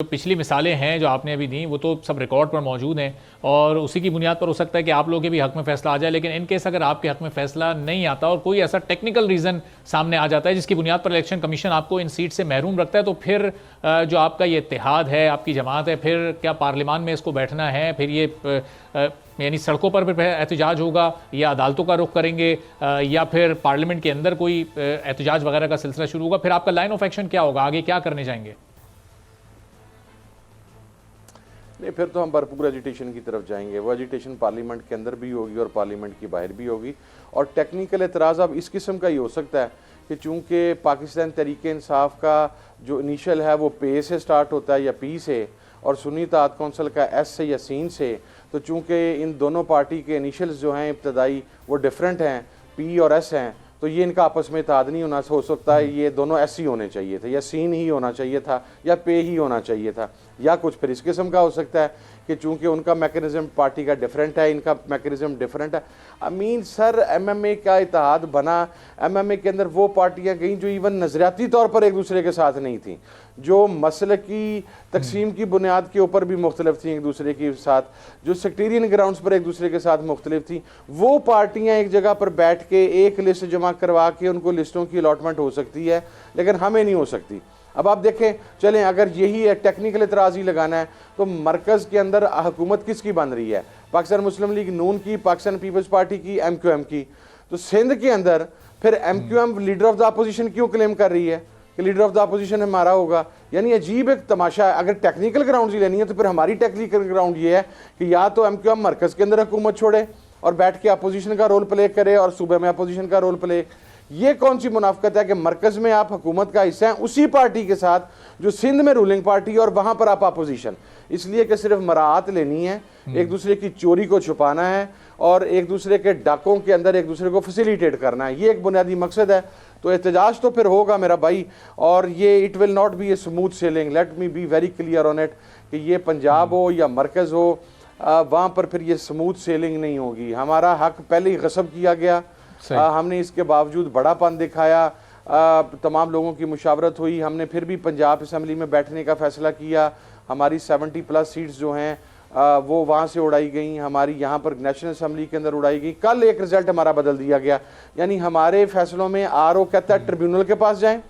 जो पिछली मिसालें हैं जो आपने अभी दी वो तो सब रिकॉर्ड पर मौजूद हैं और उसी की बुनियाद पर हो सकता है कि आप लोगों के भी हक में फैसला आ जाए, लेकिन इन केस अगर आपके हक में फैसला नहीं आता और कोई ऐसा टेक्निकल रीज़न सामने आ जाता है जिसकी बुनियाद पर इलेक्शन कमीशन आपको इन सीट से महरूम रखता है, तो फिर जो आपका ये इत्तेहाद है, आपकी जमात है, फिर क्या पार्लियामान में इसको बैठना है, फिर ये यानी सड़कों पर फिर एहतजाज होगा या अदालतों का रुख करेंगे या फिर पार्लियामेंट के अंदर कोई एहतजाज वगैरह का सिलसिला शुरू होगा, फिर आपका लाइन ऑफ एक्शन क्या होगा, आगे क्या करने जाएंगे? नहीं, फिर तो हम भरपूर एजिटेशन की तरफ जाएंगे। वो एजिटेशन पार्लियामेंट के अंदर भी होगी और पार्लियामेंट की बाहर भी होगी। और टेक्निकल एतराज़ अब इस किस्म का ही हो सकता है कि चूँकि पाकिस्तान तहरीक-ए-इंसाफ का जो इनिशियल है वो पे से स्टार्ट होता है या पी से, और सुन्नी इत्तेहाद कौंसिल का एस से या सीन से, तो चूँकि इन दोनों पार्टी के इनिशियल्स जो हैं इब्तदाई वो डिफरेंट हैं, पी और एस हैं, तो ये इनका आपस में इत्तेहाद नहीं होना हो सकता है। ये दोनों एस ही होने चाहिए थे, या सीन ही होना चाहिए था, या पे ही होना चाहिए था, या कुछ फिर इस किस्म का हो सकता है कि चूंकि उनका मैकेनिज्म पार्टी का डिफरेंट है, इनका मैकेनिज्म डिफरेंट है। अमीन सर, एमएमए का इत्तेहाद बना, एमएमए के अंदर वो पार्टियां गई जो इवन नजरियाती तौर पर एक दूसरे के साथ नहीं थी, जो मसल की तकसीम की बुनियाद के ऊपर भी मुख्तलिफ थी एक दूसरे के साथ, जो सेक्टेरियन ग्राउंड्स पर एक दूसरे के साथ मुख्तलिफ थी, वो पार्टियां एक जगह पर बैठ के एक लिस्ट जमा करवा के उनको लिस्टों की अलॉटमेंट हो सकती है, लेकिन हमें नहीं हो सकती। अब आप देखें, चलें अगर यही है टेक्निकल एतराज़ ही लगाना है तो मरकज़ के अंदर हुकूमत किसकी बन रही है? पाकिस्तान मुस्लिम लीग नून की, पाकिस्तान पीपल्स पार्टी की, MQM की। तो सिंध के अंदर फिर MQM leader of the opposition क्यों क्लेम कर रही है कि लीडर ऑफ द अपोजिशन हमारा होगा? यानी अजीब एक तमाशा है। अगर टेक्निकल ग्राउंड ही लेनी है तो फिर हमारी टेक्निकल ग्राउंड ये है कि या तो MQM मरकज़ के अंदर हुकूमत छोड़े और बैठ के अपोजिशन का रोल प्ले करे और सूबे में अपोजिशन का रोल प्ले। ये कौन सी मुनाफकत है कि मरकज़ में आप हुकूमत का हिस्सा हैं उसी पार्टी के साथ जो सिंध में रूलिंग पार्टी है और वहाँ पर आप अपोजिशन, इसलिए कि सिर्फ मराहत लेनी है, एक दूसरे की चोरी को छुपाना है और एक दूसरे के डाकों के अंदर एक दूसरे को फैसिलिटेट करना है, ये एक बुनियादी मकसद है। तो एहतजाज तो फिर होगा मेरा भाई, और ये it will not be a smooth selling, let me be very clear on it, कि ये पंजाब हो या मरकज़ हो, वहाँ पर फिर ये स्मूथ सेलिंग नहीं होगी। हमारा हक पहले ही गसब किया गया, हमने इसके बावजूद बड़ापन दिखाया, तमाम लोगों की मुशावरत हुई, हमने फिर भी पंजाब असम्बली में बैठने का फ़ैसला किया। हमारी 70+ सीट्स जो हैं वो वहाँ से उड़ाई गई, हमारी यहाँ पर नेशनल असम्बली के अंदर उड़ाई गई। कल एक रिज़ल्ट हमारा बदल दिया गया, यानी हमारे फैसलों में RO कहता है ट्रिब्यूनल के पास जाएँ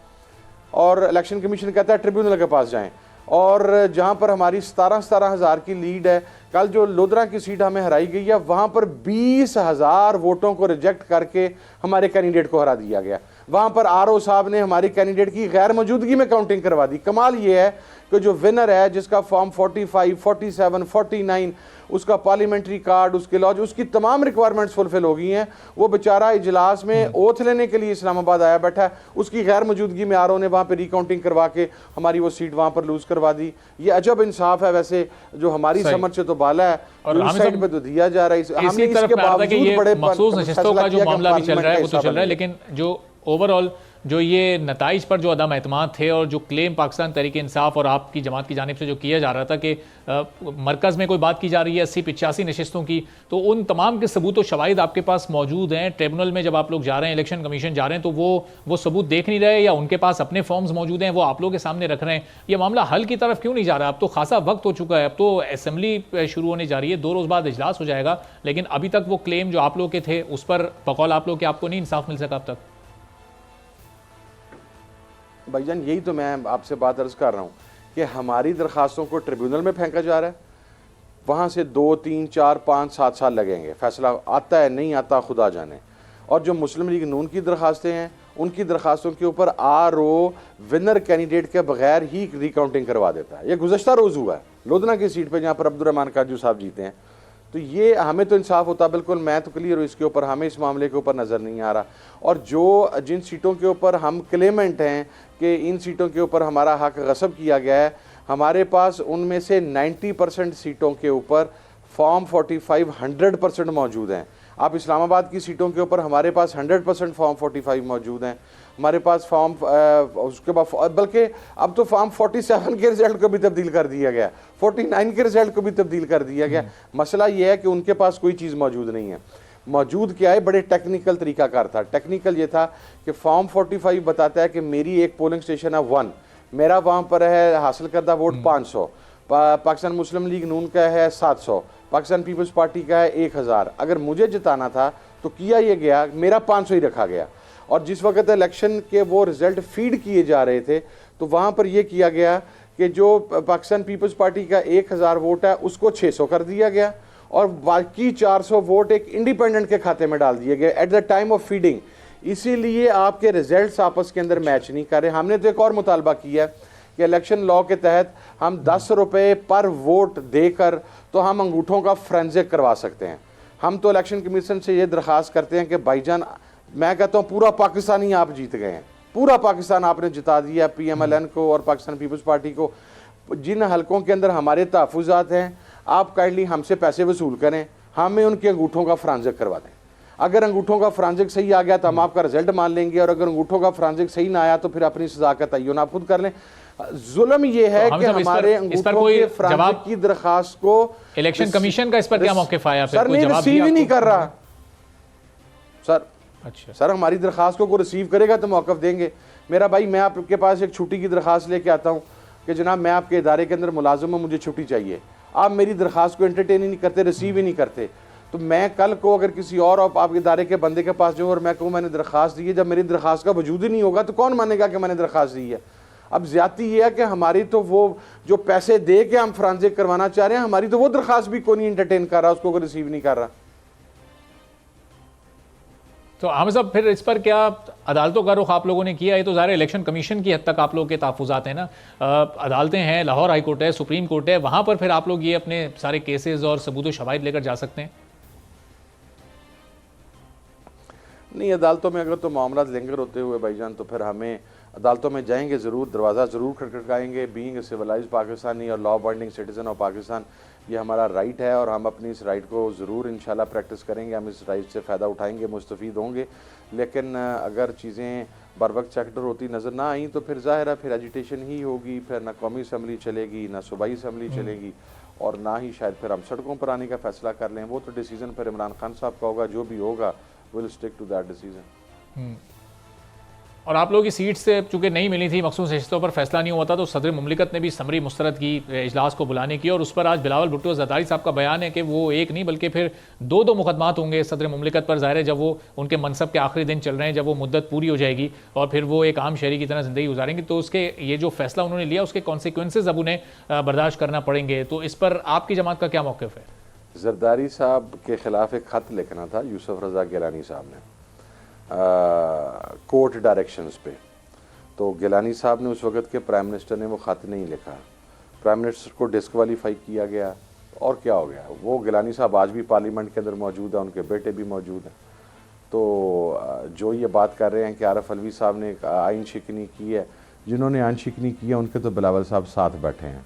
और इलेक्शन कमीशन कहता है ट्रिब्यूनल के पास जाएँ। और जहाँ पर हमारी 17 हज़ार की लीड है, कल जो लोधरा की सीट हमें हराई गई है वहाँ पर 20,000 वोटों को रिजेक्ट करके हमारे कैंडिडेट को हरा दिया गया। वहाँ पर RO साहब ने हमारी कैंडिडेट की गैर मौजूदगी में काउंटिंग करवा दी। कमाल ये है कि जो विनर है, जिसका फॉर्म 45, 47, 49, उसका पार्लियामेंट्री कार्ड, उसके लॉज, उसकी तमाम रिक्वायरमेंट्स फुलफिल हो गई हैं, वो बेचारा इजलास में ओथ लेने के लिए इस्लामाबाद आया बैठा है, उसकी गैर मौजूदगी में RO ने वहाँ पर रिकाउंटिंग करवा के हमारी वो सीट वहाँ पर लूज करवा दी। ये अजब इंसाफ है वैसे, जो हमारी समझ से तो बाला है और इस साइड पे तो दिया जा रहा है। हमने इसके बावजूद बड़े मखसूस नशिस्तों का जो मामला भी चल रहा है वो तो चल रहा है, लेकिन जो ओवरऑल जो ये नताइज पर जो अदम एतमाद थे और जो क्लेम पाकिस्तान तहरीक-ए-इंसाफ और आपकी जमात की जानिब से जो किया जा रहा था कि मरकज़ में कोई बात की जा रही है 80-85 नशिस्तों की, तो उन तमाम के सबूत व शवाहिद आपके पास मौजूद हैं। ट्रिब्यूनल में जब आप लोग जा रहे हैं, इलेक्शन कमीशन जा रहे हैं, तो वो सबूत देख नहीं रहे या उनके पास अपने फॉर्म्स मौजूद हैं, वो आप लोगों के सामने रख रहे हैं? ये मामला हल की तरफ क्यों नहीं जा रहा? अब तो खासा वक्त हो चुका है, अब तो असम्बली शुरू होने जा रही है, 2 रोज़ बाद इजलास हो जाएगा, लेकिन अभी तक वो क्लेम जो आप लोग के थे उस पर बकौल आप लोग के आपको नहीं इंसाफ मिल सका अब तक। भाईजान, यही तो मैं आपसे बात अर्ज कर रहा हूँ कि हमारी दरखास्तों को ट्रिब्यूनल में फेंका जा रहा है, वहाँ से 2, 3, 4, 5, 7 साल लगेंगे, फैसला आता है नहीं आता खुदा जाने। और जो मुस्लिम लीग नून की दरखास्तें हैं, उनकी दरखास्तों के ऊपर RO विनर कैंडिडेट के बगैर ही रिकाउंटिंग करवा देता है। ये गुज़श्ता रोज़ हुआ है लोधना की सीट पर, जहाँ पर अब्दुर्रहमान काजू साहब जीते हैं। तो ये हमें तो इंसाफ होता, बिल्कुल मैं तो क्लियर हूँ इसके ऊपर, हमें इस मामले के ऊपर नज़र नहीं आ रहा। और जो जिन सीटों के ऊपर हम क्लेमेंट हैं कि इन सीटों के ऊपर हमारा हक गसब किया गया है, हमारे पास उनमें से 90% सीटों के ऊपर फॉर्म 45 100% मौजूद हैं। आप इस्लामाबाद की सीटों के ऊपर हमारे पास 100% फॉर्म 45 मौजूद हैं। हमारे पास फॉर्म उसके बाद बल्कि अब तो फॉर्म 47 के रिजल्ट को भी तब्दील कर दिया गया, 49 के रिजल्ट को भी तब्दील कर दिया गया। मसला ये है कि उनके पास कोई चीज़ मौजूद नहीं है। मौजूद क्या है, बड़े टेक्निकल तरीकाकार था। टेक्निकल ये था कि फॉर्म 45 बताता है कि मेरी एक पोलिंग स्टेशन है 1, मेरा वहाँ पर है हासिल करदा वोट 500, पाकिस्तान मुस्लिम लीग नून का है 700, पाकिस्तान पीपल्स पार्टी का है 1000। अगर मुझे जिताना था तो किया ये गया, मेरा 500 ही रखा गया। और जिस वक्त इलेक्शन के वो रिजल्ट फीड किए जा रहे थे तो वहाँ पर यह किया गया कि जो पाकिस्तान पीपल्स पार्टी का 1000 वोट है उसको 600 कर दिया गया और बाकी 400 वोट एक इंडिपेंडेंट के खाते में डाल दिए गए at the time of feeding. इसीलिए आपके रिजल्ट्स आपस के अंदर मैच नहीं कर रहे। हमने तो एक और मुतालबा किया है कि इलेक्शन लॉ के तहत हम 10 रुपये पर वोट देकर तो हम अंगूठों का फ्रेंजिक करवा सकते हैं। हम तो इलेक्शन कमीशन से ये दरख्वास्त करते हैं कि भाईजान, मैं कहता हूँ पूरा पाकिस्तान ही आप जीत गए हैं, पूरा पाकिस्तान आपने जिता दिया PMLN को और पाकिस्तान पीपल्स पार्टी को। जिन हलकों के अंदर हमारे तहफ़्फ़ुज़ात हैं आप काइंडली हमसे पैसे वसूल करें, हमें उनके अंगूठों का फ्रांजिक करवा दें। अगर अंगूठों का फ्रांजिक सही आ गया तो हम आपका रिजल्ट मान लेंगे, और अगर अंगूठों का फ्रांजिक सही ना आया तो फिर अपनी सजा का तयन आप खुद कर लें। जुल्म ये है कि हमारे अंगूठों के फ्रांजिक की दरखास्त को इलेक्शन कमीशन का इस पर क्या मौक़िफ़ आया? सर नहीं, रिसीव ही नहीं कर रहा सर। अच्छा सर, हमारी दरखास्त को रिसीव करेगा तो मौक़िफ़ देंगे। मेरा भाई, मैं आपके पास एक छुट्टी की दरखास्त लेके आता हूँ कि जनाब मैं आपके इदारे के अंदर मुलाजिम हूँ, मुझे छुट्टी चाहिए। आप मेरी दरखास्त को एंटरटेन ही नहीं करते, रिसीव ही नहीं करते। तो मैं कल को अगर किसी और आपके इदारे के बंदे के पास जाऊँ और मैं कहूँ मैंने दरखास्त दी है, जब मेरी दरखास्त का वजूद ही नहीं होगा तो कौन मानेगा कि मैंने दरखास्त दी है? अब ज्यादती ये है कि हमारी तो वो जो पैसे दे के हम फ्रांजिक करवाना चाह रहे हैं, हमारी तो वो दरखास्त भी कोई नहीं एंटरटेन कर रहा, उसको रिसीव नहीं कर रहा। तो आमिर साहब, फिर इस पर क्या अदालतों का रुख आप लोगों ने किया है? तो ज़ाहिर इलेक्शन कमीशन की हद तक आप लोगों के तहफ़्फ़ुज़ात हैं ना, अदालतें हैं, लाहौर हाई कोर्ट है, सुप्रीम कोर्ट है, वहाँ पर फिर आप लोग ये अपने सारे केसेस और सबूत व शवाहिद लेकर जा सकते हैं? नहीं, अदालतों में अगर तो मामला लिंगर होते हुए भाईजान तो फिर हमें अदालतों में जाएंगे ज़रूर, दरवाज़ा ज़रूर खटखटाएंगे। बीइंग ए सिविलाइज पाकिस्तानी और law abiding citizen of Pakistan, ये हमारा राइट है और हम अपनी इस राइट को ज़रूर इंशाल्लाह प्रैक्टिस करेंगे। हम इस राइट से फ़ायदा उठाएंगे, मुस्तफ़ीद होंगे। लेकिन अगर चीज़ें बर वक्त सेक्टर होती नज़र ना आई तो फिर ज़ाहिर है फिर एजिटेशन ही होगी, फिर ना कौमी असम्बली चलेगी, ना सूबाई असम्बली चलेगी, और ना ही शायद फिर हम सड़कों पर आने का फ़ैसला कर लें। वो तो डिसीज़न फिर इमरान खान साहब का होगा, जो भी होगा will stick to that decision. और आप लोगों की सीट से चूंकि नहीं मिली थी, मखसूस हिस्सों पर फैसला नहीं हुआ था, तो सदर मुमलिकत ने भी समरी मुस्तरद की इजलास को बुलाने की, और उस पर आज बिलावल भुट्टो ज़रदारी साहब का बयान है कि वो एक नहीं बल्कि फिर दो मुकदमात होंगे सदर मुमलिकत पर। ज़ाहिर है जब वो उनके मनसब के आखिरी दिन चल रहे हैं, जब वो मुद्दत पूरी हो जाएगी और फिर वो एक आम शहरी की तरह ज़िंदगी गुजारेंगे, तो उसके ये जो फैसला उन्होंने लिया उसके कॉन्सिक्वेंसेज अब उन्हें बर्दाश्त करना पड़ेंगे। तो इस पर आपकी जमात का क्या मौक़िफ़ है? जरदारी साहब के ख़िलाफ़ एक ख़त लिखना था यूसुफ रज़ा गिलानी साहब ने कोर्ट डायरेक्शंस पे, तो गिलानी साहब ने उस वक़्त के प्राइम मिनिस्टर ने वो ख़त नहीं लिखा, प्राइम मिनिस्टर को डिस्क्वालीफाई किया गया, और क्या हो गया? वो गिलानी साहब आज भी पार्लियामेंट के अंदर मौजूद है, उनके बेटे भी मौजूद हैं। तो जो ये बात कर रहे हैं कि आरफ अलवी साहब ने आइन शिकनी की है, जिन्होंने आइन शिकनी की है उनके तो बिलावल साहब साथ बैठे हैं।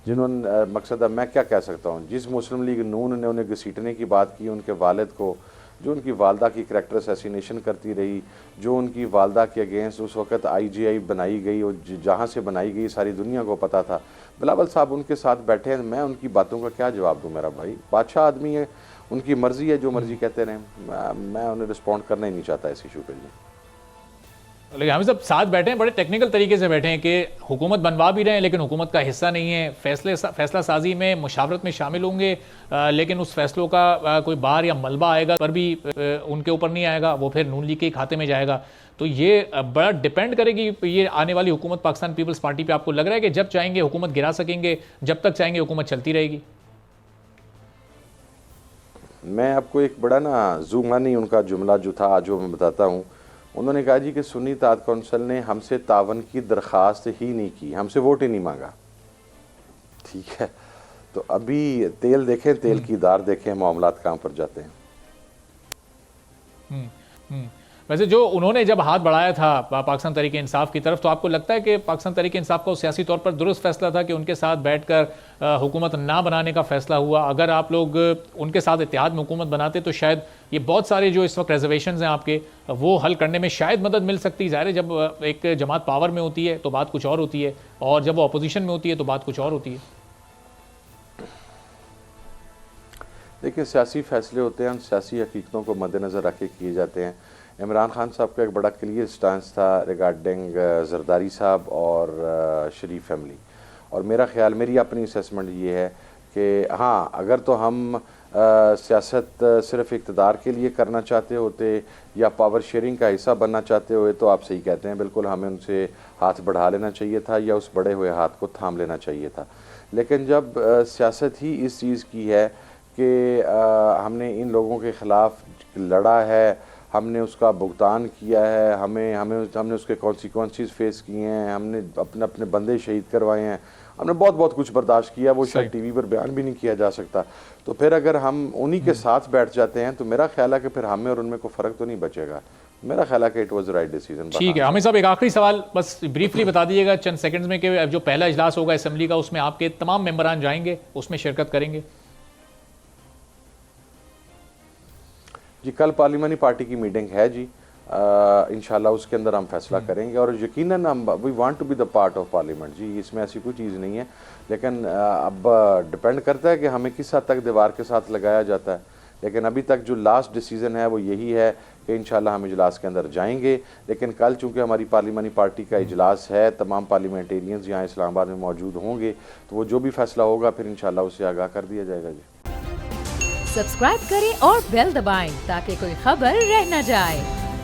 जिन्होंने मकसद है, मैं क्या कह सकता हूँ, जिस मुस्लिम लीग नून ने उन्हें घसीटने की बात की, उनके वालिद को, जो उनकी वालदा की करैक्टर असैसिनेशन करती रही, जो उनकी वालदा के अगेंस्ट उस वक़्त IGI बनाई गई और जहाँ से बनाई गई सारी दुनिया को पता था, बिलावल साहब उनके साथ बैठे हैं। मैं उनकी बातों का क्या जवाब दूँ? मेरा भाई बादशाह आदमी है, उनकी मर्ज़ी है, जो मर्ज़ी कहते रहें, मैं उन्हें रिस्पॉन्ड करना ही नहीं चाहता इस इशू के लिए। लेकिन हम सब साथ बैठे हैं, बड़े टेक्निकल तरीके से बैठे हैं कि हुकूमत बनवा भी रहे हैं लेकिन हुकूमत का हिस्सा नहीं है, फैसला साजी में मुशावरत में शामिल होंगे, लेकिन उस फैसलों का कोई बार या मलबा आएगा पर भी उनके ऊपर नहीं आएगा, वो फिर नून लीग के खाते में जाएगा। तो ये बड़ा डिपेंड करेगी ये आने वाली हुकूमत पाकिस्तान पीपल्स पार्टी पे। आपको लग रहा है कि जब चाहेंगे हुकूमत गिरा सकेंगे, जब तक चाहेंगे हुकूमत चलती रहेगी? मैं आपको एक बड़ा ना ज़ुमानी उनका जुमला जो था आज वो मैं बताता हूँ। उन्होंने कहा जी कि सुन्नी इत्तेहाद कौंसिल ने हमसे तावन की दरख्वास्त ही नहीं की, हमसे वोट ही नहीं मांगा। ठीक है, तो अभी तेल देखें, तेल की दार देखें, मामलात कहाँ पर जाते हैं। वैसे जो उन्होंने जब हाथ बढ़ाया था पाकिस्तान तहरीक इंसाफ की तरफ, तो आपको लगता है कि पाकिस्तान तहरीक इंसाफ का सियासी तौर पर दुरुस्त फैसला था कि उनके साथ बैठकर हुकूमत ना बनाने का फैसला हुआ? अगर आप लोग उनके साथ इत्तेहाद में हुकूमत बनाते तो शायद ये बहुत सारे जो इस वक्त रिजर्वेशंस हैं आपके, वो हल करने में शायद मदद मिल सकती। ज़ाहिर है जब एक जमात पावर में होती है तो बात कुछ और होती है, और जब वो अपोजिशन में होती है तो बात कुछ और होती है। देखिए, सियासी फैसले होते हैं, सियासी हकीकतों को मद्देनज़र रख के किए जाते हैं। इमरान खान साहब का एक बड़ा क्लियर स्टांस था रिगार्डिंग जरदारी साहब और शरीफ फैमिली, और मेरा ख्याल, मेरी अपनी असेसमेंट ये है कि हाँ, अगर तो हम सियासत सिर्फ इक़्तिदार के लिए करना चाहते होते या पावर शेयरिंग का हिस्सा बनना चाहते हुए, तो आप सही कहते हैं, बिल्कुल हमें उनसे हाथ बढ़ा लेना चाहिए था या उस बढ़े हुए हाथ को थाम लेना चाहिए था। लेकिन जब सियासत ही इस चीज़ की है कि हमने इन लोगों के ख़िलाफ़ लड़ा है, हमने उसका भुगतान किया है, हमने उसके कॉन्सिक्वेंसेस फेस किए हैं, हमने अपने अपने बंदे शहीद करवाए हैं, हमने बहुत कुछ बर्दाश्त किया, वो शायद टीवी पर बयान भी नहीं किया जा सकता। तो फिर अगर हम उन्हीं के साथ बैठ जाते हैं तो मेरा ख्याल है कि फिर हमें और उनमें कोई फ़र्क तो नहीं बचेगा। मेरा ख्याल है कि इट वाज राइट डिसीजन। ठीक है, हमें साहब एक आखिरी सवाल बस ब्रीफली बता दीजिएगा चंद सेकंड्स में कि जो पहला इजलास होगा असेंबली का, उसमें आपके तमाम मेंबरान जाएंगे, उसमें शिरकत करेंगे? जी, कल पार्लिमानी पार्टी की मीटिंग है जी, इंशाल्लाह उसके अंदर हम फैसला करेंगे और यकीनन हम we want to be the part of parliament जी, इसमें ऐसी कोई चीज़ नहीं है। लेकिन अब डिपेंड करता है कि हमें किस हद तक दीवार के साथ लगाया जाता है। लेकिन अभी तक जो लास्ट डिसीजन है वो यही है कि इंशाल्लाह हम इजलास के अंदर जाएंगे। लेकिन कल चूँकि हमारी पार्लिमानी पार्टी का इजलास है, तमाम पार्लियामेंटेरियंस यहाँ इस्लामाबाद में मौजूद होंगे, तो वो जो भी फैसला होगा फिर इंशाल्लाह उससे आगाह कर दिया जाएगा जी। सब्सक्राइब करें और बेल दबाएं ताकि कोई खबर रह न जाए।